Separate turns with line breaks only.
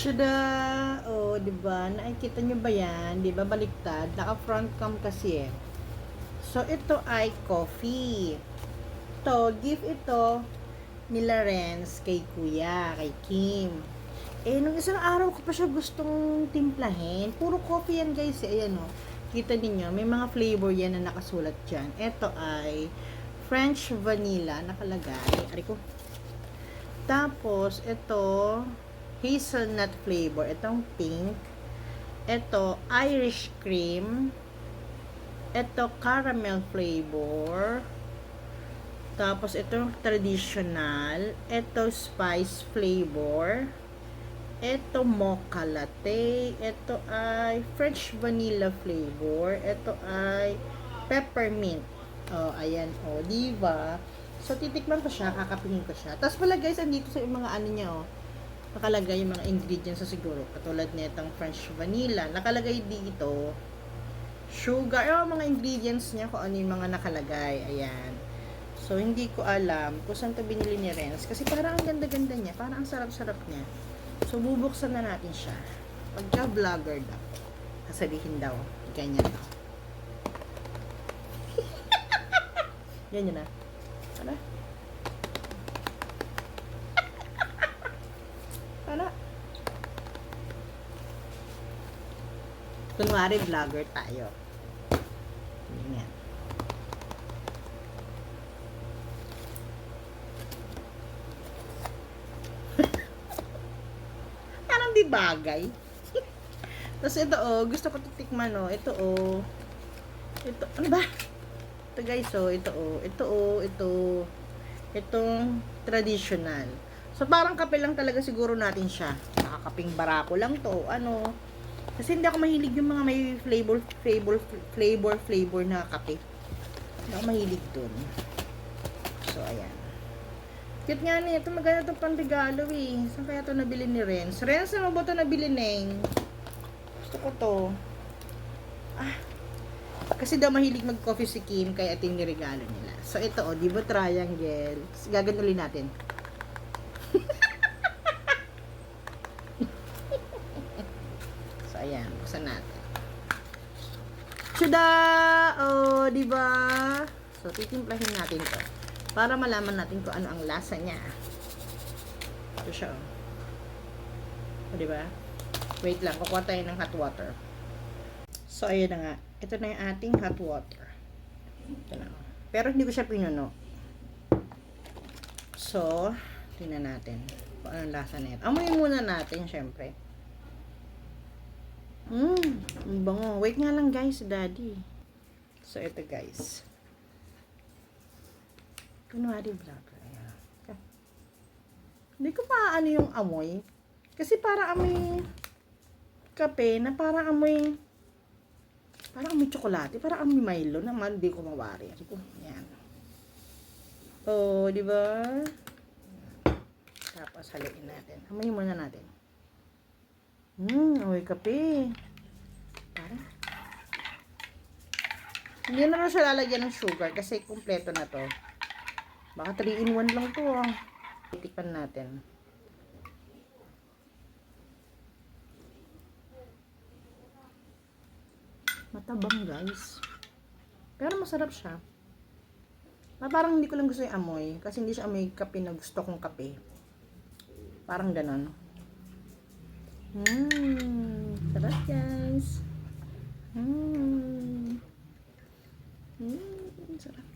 Tada! Oh, 'di ba? Nakikita niyo ba 'yan? 'Di ba baliktad? Naka front cam kasi eh. So ito ay coffee. Gift ito nila Renz kay Kuya, kay Kim. Nung isang araw ko pa siya gustong timplahin. Puro coffee yan guys. Ayan o. Kita niyo may mga flavor yan na nakasulat dyan. Ito ay French vanilla nakalagay. Ari ko. Tapos, ito, hazelnut flavor. Itong pink. Ito, Irish cream. Ito, caramel flavor. Tapos, ito, traditional. Ito, spice flavor. Ito, mocha latte. Ito ay French vanilla flavor. Ito ay peppermint. Oh, ayan. Oh, diba? So, titikman ko siya, kakapingin ko siya. Tapos pala guys, andito sa mga ano niya, oh. Nakalagay yung mga ingredients sa siguro. Katulad nitong French vanilla. Nakalagay dito, sugar. Mga ingredients niya, kung ano yung mga nakalagay. Ayan. So, hindi ko alam kung saan ito binili ni Renz. Kasi parang ang ganda-ganda niya. Parang ang sarap-sarap niya. So, bubuksan na natin siya. Pagka-vlogger daw. Sasabihin daw, ganyan daw. Ganyan na. Ano? Ano? Kunwari vlogger tayo. Ganyan. Parang di bagay. Tapos ito gusto ko titikman ito ito, ano ba? Ito guys ito itong traditional. So parang kape lang talaga siguro natin siya. Nakakaping barako lang to, ano. Kasi hindi ako mahilig yung mga may flavor na kape. Hindi ako mahilig dun. So ayan. Cute nga niya. Ito maganda itong panregalo eh. Saan kaya ito nabili ni Renz? Renz, ano ba ito nabili, Neng? Gusto ko to. Kasi daw mahilig mag-coffee si Kim, kaya ito yung niregalo nila. So ito di ba triangle? Gaganulin natin. So ayan, buksan natin. Tada! Oh, di ba? So titimplahin natin to para malaman natin kung ano ang lasa niya. Ito siya oh. Di ba? Wait lang, kukuha tayo ng hot water. So ayun na nga. Ito na yung ating hot water. Ito na. Pero hindi ko siya pinuno. So, tingnan natin kung anong lasa nito. Amoyin muna natin, syempre. Ang bango. Wait nga lang guys, daddy. So, ito guys. Kunwari vlogger. Ayan. Hindi ko pa ano yung amoy. Kasi parang amoy kape na parang amoy tsokolate, parang amoy Milo naman, hindi ko mawari. Ayan. Oh, di ba? Tapos haluin natin. Amoy muna natin. Amoy kape. Parang hindi na siya lalagyan ng sugar kasi kumpleto na to. Baka 3-in-1 lang to. Titikpan natin. Matabang guys. Pero masarap siya. Parang hindi ko lang gusto yung amoy. Kasi hindi siya amoy kape na gusto kong kape. Parang ganon. Sarap guys. Sarap.